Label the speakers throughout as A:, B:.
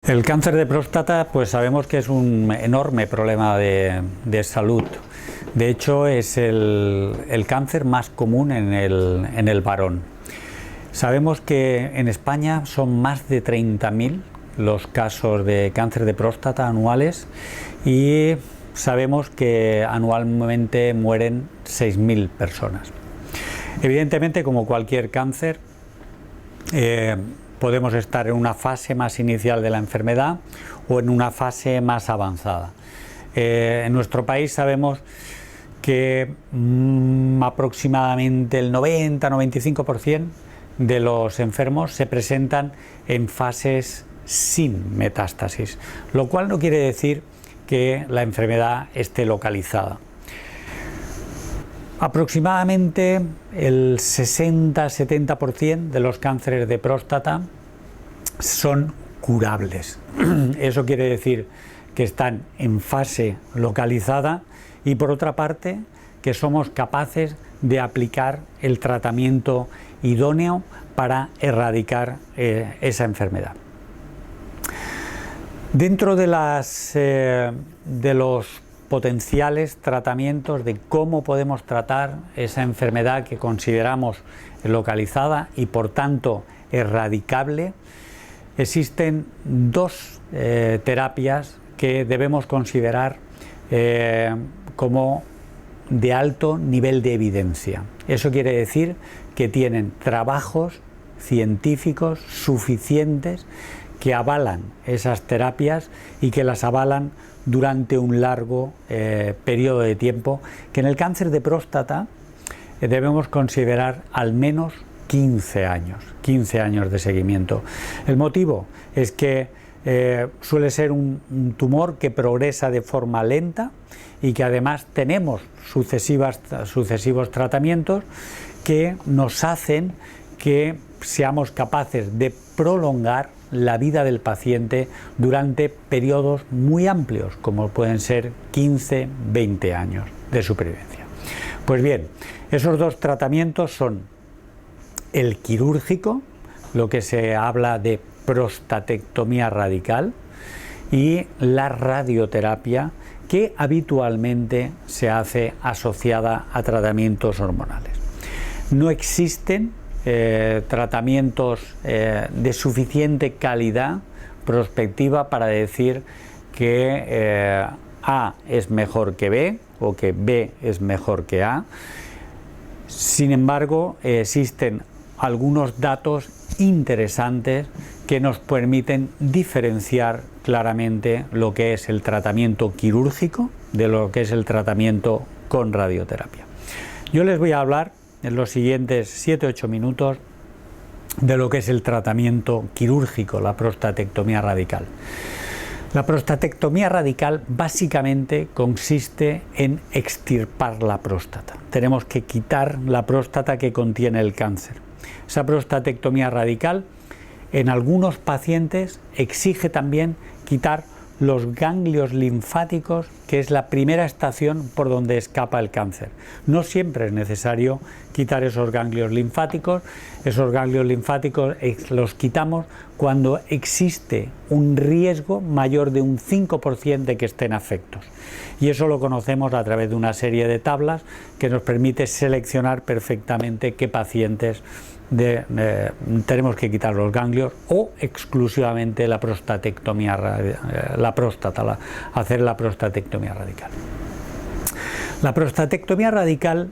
A: El cáncer de próstata, pues sabemos que es un enorme problema de salud. De hecho, es el cáncer más común en el varón. Sabemos que en España son más de 30.000 los casos de cáncer de próstata anuales y sabemos que anualmente mueren 6.000 personas. Evidentemente, como cualquier cáncer, podemos estar en una fase más inicial de la enfermedad o en una fase más avanzada. En nuestro país sabemos que aproximadamente el 90-95% de los enfermos se presentan en fases sin metástasis, lo cual no quiere decir que la enfermedad esté localizada. Aproximadamente el 60-70% de los cánceres de próstata son curables. Eso quiere decir que están en fase localizada y, por otra parte, que somos capaces de aplicar el tratamiento idóneo para erradicar esa enfermedad. Dentro de los potenciales tratamientos de cómo podemos tratar esa enfermedad que consideramos localizada y por tanto erradicable, existen dos terapias que debemos considerar como de alto nivel de evidencia. Eso quiere decir que tienen trabajos científicos suficientes que avalan esas terapias y que las avalan durante un largo periodo de tiempo, que en el cáncer de próstata debemos considerar al menos 15 años de seguimiento. El motivo es que suele ser un tumor que progresa de forma lenta y que además tenemos sucesivos tratamientos que nos hacen que seamos capaces de prolongar la vida del paciente durante periodos muy amplios, como pueden ser 15-20 años de supervivencia. Pues bien, esos dos tratamientos son el quirúrgico, lo que se habla de prostatectomía radical, y la radioterapia, que habitualmente se hace asociada a tratamientos hormonales. No existen tratamientos de suficiente calidad prospectiva para decir que A es mejor que B o que B es mejor que A. Sin embargo, existen algunos datos interesantes que nos permiten diferenciar claramente lo que es el tratamiento quirúrgico de lo que es el tratamiento con radioterapia. Yo les voy a hablar en los siguientes 7-8 minutos de lo que es el tratamiento quirúrgico, la prostatectomía radical. La prostatectomía radical básicamente consiste en extirpar la próstata. Tenemos que quitar la próstata que contiene el cáncer. Esa prostatectomía radical en algunos pacientes exige también quitar los ganglios linfáticos, que es la primera estación por donde escapa el cáncer. No siempre es necesario quitar esos ganglios linfáticos. Esos ganglios linfáticos los quitamos cuando existe un riesgo mayor de un 5% de que estén afectos. Y eso lo conocemos a través de una serie de tablas que nos permite seleccionar perfectamente qué pacientes tenemos que quitar los ganglios o exclusivamente la prostatectomía, hacer la prostatectomía radical. La prostatectomía radical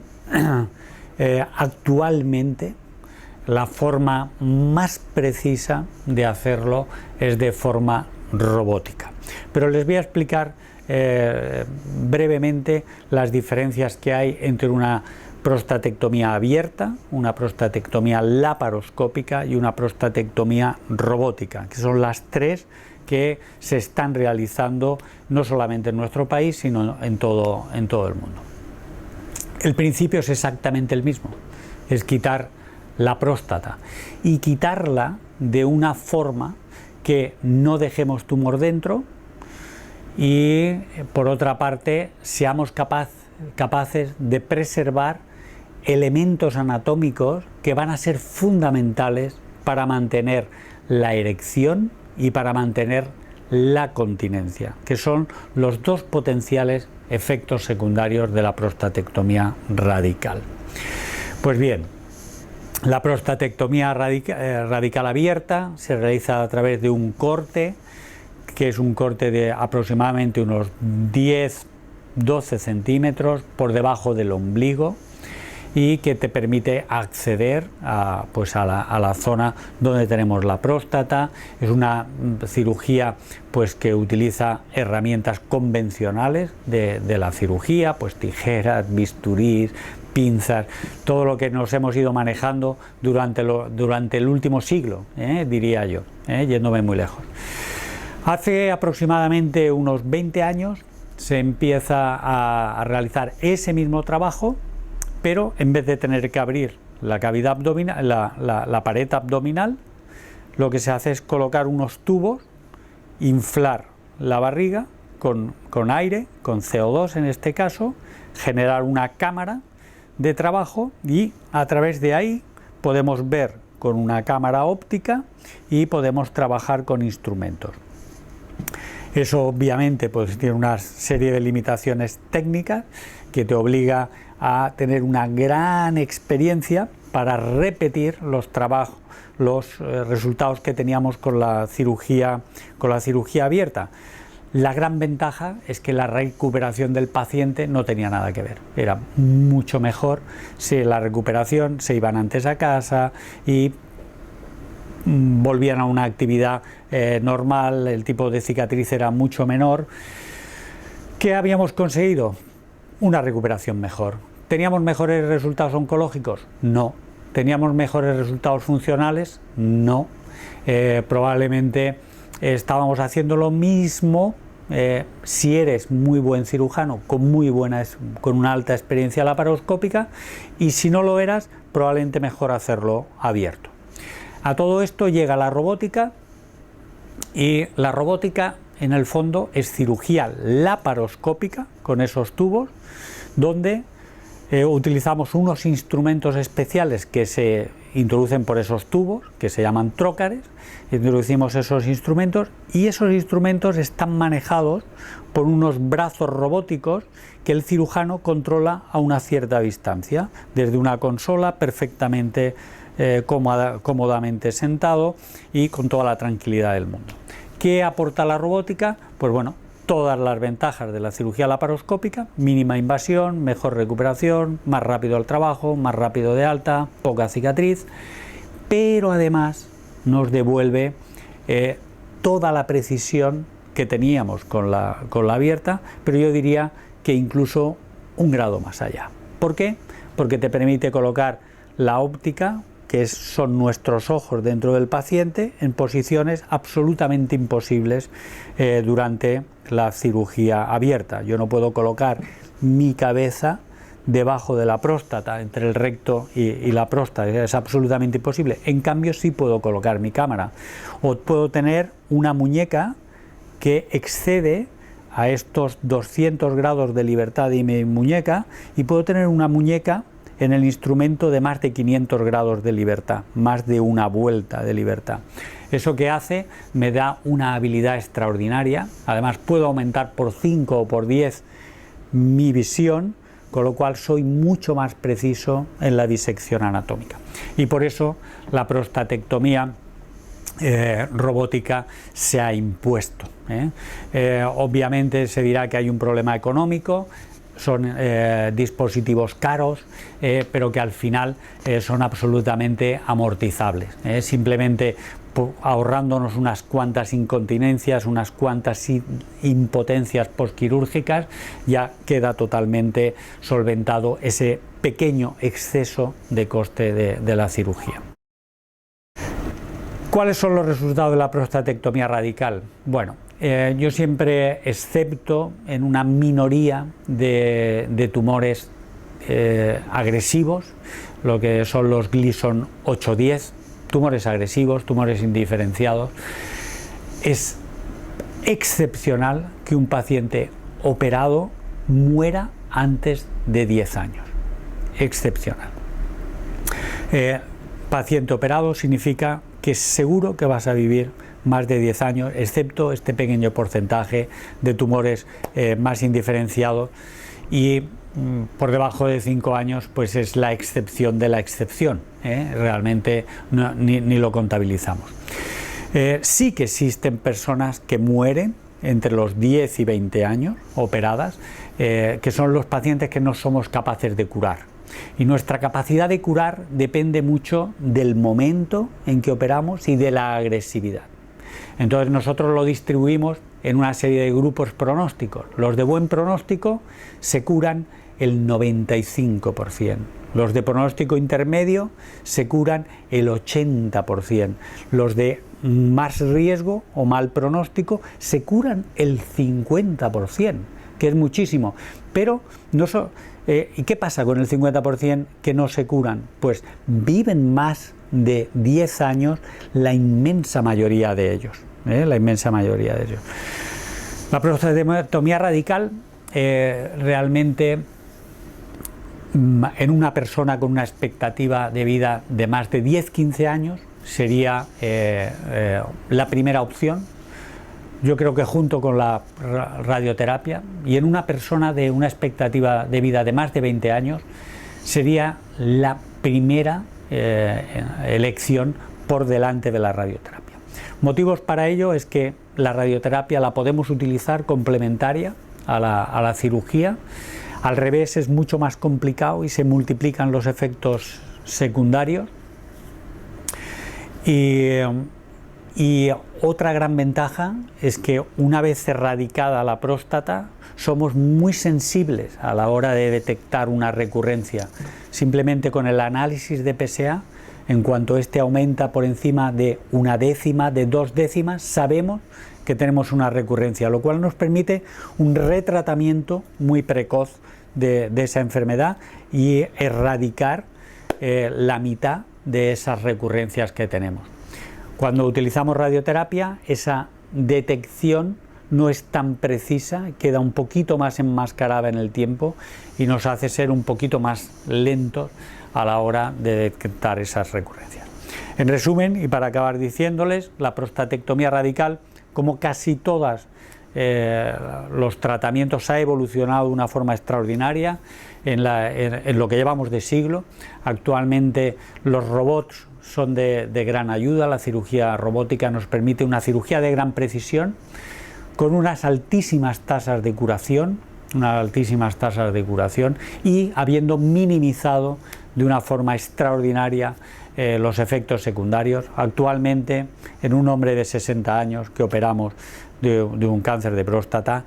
A: actualmente la forma más precisa de hacerlo es de forma robótica, pero les voy a explicar brevemente las diferencias que hay entre una prostatectomía abierta, una prostatectomía laparoscópica y una prostatectomía robótica, que son las tres que se están realizando no solamente en nuestro país, sino en todo el mundo. El principio es exactamente el mismo, es quitar la próstata y quitarla de una forma que no dejemos tumor dentro y, por otra parte, seamos capaces de preservar elementos anatómicos que van a ser fundamentales para mantener la erección y para mantener la continencia, que son los dos potenciales efectos secundarios de la prostatectomía radical. Pues bien, la prostatectomía radical abierta se realiza a través de un corte, que es un corte de aproximadamente unos 10-12 centímetros por debajo del ombligo, y que te permite acceder a la zona donde tenemos la próstata. Es una cirugía pues que utiliza herramientas convencionales de la cirugía, pues tijeras, bisturís, pinzas, todo lo que nos hemos ido manejando durante el último siglo, diría yo, yéndome muy lejos. Hace aproximadamente unos 20 años se empieza a realizar ese mismo trabajo, pero en vez de tener que abrir la cavidad abdominal, la pared abdominal, lo que se hace es colocar unos tubos, inflar la barriga con aire, con CO2 en este caso, generar una cámara de trabajo, y a través de ahí podemos ver con una cámara óptica y podemos trabajar con instrumentos. Eso obviamente pues tiene una serie de limitaciones técnicas que te obliga a tener una gran experiencia para repetir los resultados que teníamos con la cirugía abierta. La gran ventaja es que la recuperación del paciente no tenía nada que ver, era mucho mejor si la recuperación se iban antes a casa y volvían a una actividad normal, el tipo de cicatriz era mucho menor. ¿Qué habíamos conseguido? Una recuperación mejor. ¿Teníamos mejores resultados oncológicos? No. ¿Teníamos mejores resultados funcionales? No. Probablemente estábamos haciendo lo mismo si eres muy buen cirujano, con una alta experiencia laparoscópica, y si no lo eras, probablemente mejor hacerlo abierto. A todo esto llega la robótica, y la robótica en el fondo es cirugía laparoscópica con esos tubos, donde utilizamos unos instrumentos especiales que se introducen por esos tubos, que se llaman trócares. Introducimos esos instrumentos, y esos instrumentos están manejados por unos brazos robóticos que el cirujano controla a una cierta distancia, desde una consola perfectamente cómodamente sentado y con toda la tranquilidad del mundo. ¿Qué aporta la robótica? Pues bueno, todas las ventajas de la cirugía laparoscópica: mínima invasión, mejor recuperación, más rápido al trabajo, más rápido de alta, poca cicatriz, pero además nos devuelve toda la precisión que teníamos con la abierta, pero yo diría que incluso un grado más allá. ¿Por qué? Porque te permite colocar la óptica, que son nuestros ojos dentro del paciente, en posiciones absolutamente imposibles durante la cirugía abierta. Yo no puedo colocar mi cabeza debajo de la próstata, entre el recto y la próstata, es absolutamente imposible. En cambio sí puedo colocar mi cámara, o puedo tener una muñeca que excede a estos 200 grados de libertad de mi muñeca, y puedo tener una muñeca en el instrumento de más de 500 grados de libertad, más de una vuelta de libertad. ¿Eso que hace? Me da una habilidad extraordinaria. Además puedo aumentar por 5 o por 10 mi visión, con lo cual soy mucho más preciso en la disección anatómica. Y por eso la prostatectomía robótica se ha impuesto. Obviamente se dirá que hay un problema económico, son dispositivos caros, pero que al final son absolutamente amortizables. Simplemente ahorrándonos unas cuantas incontinencias, unas cuantas impotencias postquirúrgicas, ya queda totalmente solventado ese pequeño exceso de coste de la cirugía. ¿Cuáles son los resultados de la prostatectomía radical? Bueno, yo siempre excepto en una minoría de tumores agresivos, lo que son los Gleason 8-10, tumores agresivos, tumores indiferenciados. Es excepcional que un paciente operado muera antes de 10 años. Excepcional. Paciente operado significa que seguro que vas a vivir más de 10 años, excepto este pequeño porcentaje de tumores más indiferenciados, y por debajo de 5 años pues es la excepción de la excepción, realmente ni lo contabilizamos. Sí que existen personas que mueren entre los 10 y 20 años operadas, que son los pacientes que no somos capaces de curar. Y nuestra capacidad de curar depende mucho del momento en que operamos y de la agresividad. Entonces nosotros lo distribuimos en una serie de grupos pronósticos. Los de buen pronóstico se curan el 95%. Los de pronóstico intermedio se curan el 80%. Los de más riesgo o mal pronóstico se curan el 50%, que es muchísimo. Pero ¿y qué pasa con el 50% que no se curan? Pues viven más de 10 años la inmensa mayoría de ellos. La inmensa mayoría de ellos. La prostatectomía radical realmente, en una persona con una expectativa de vida de más de 10-15 años, sería la primera opción. Yo creo que junto con la radioterapia, y en una persona de una expectativa de vida de más de 20 años, sería la primera elección por delante de la radioterapia. Motivos para ello es que la radioterapia la podemos utilizar complementaria a la cirugía. Al revés, es mucho más complicado y se multiplican los efectos secundarios. Y otra gran ventaja es que una vez erradicada la próstata, somos muy sensibles a la hora de detectar una recurrencia. Simplemente con el análisis de PSA, en cuanto este aumenta por encima de 1/10, de 2/10, sabemos que tenemos una recurrencia, lo cual nos permite un retratamiento muy precoz de esa enfermedad y erradicar la mitad de esas recurrencias que tenemos. Cuando utilizamos radioterapia, esa detección no es tan precisa, queda un poquito más enmascarada en el tiempo y nos hace ser un poquito más lentos a la hora de detectar esas recurrencias. En resumen, y para acabar diciéndoles, la prostatectomía radical, como casi todos los tratamientos, ha evolucionado de una forma extraordinaria en lo que llevamos de siglo. Actualmente los robots son de gran ayuda. La cirugía robótica nos permite una cirugía de gran precisión con unas altísimas tasas de curación, y habiendo minimizado de una forma extraordinaria los efectos secundarios. Actualmente, en un hombre de 60 años que operamos de un cáncer de próstata,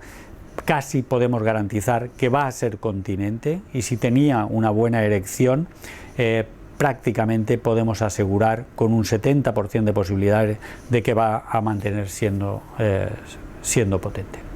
A: casi podemos garantizar que va a ser continente, y si tenía una buena erección, prácticamente podemos asegurar con un 70% de posibilidades de que va a mantener siendo potente.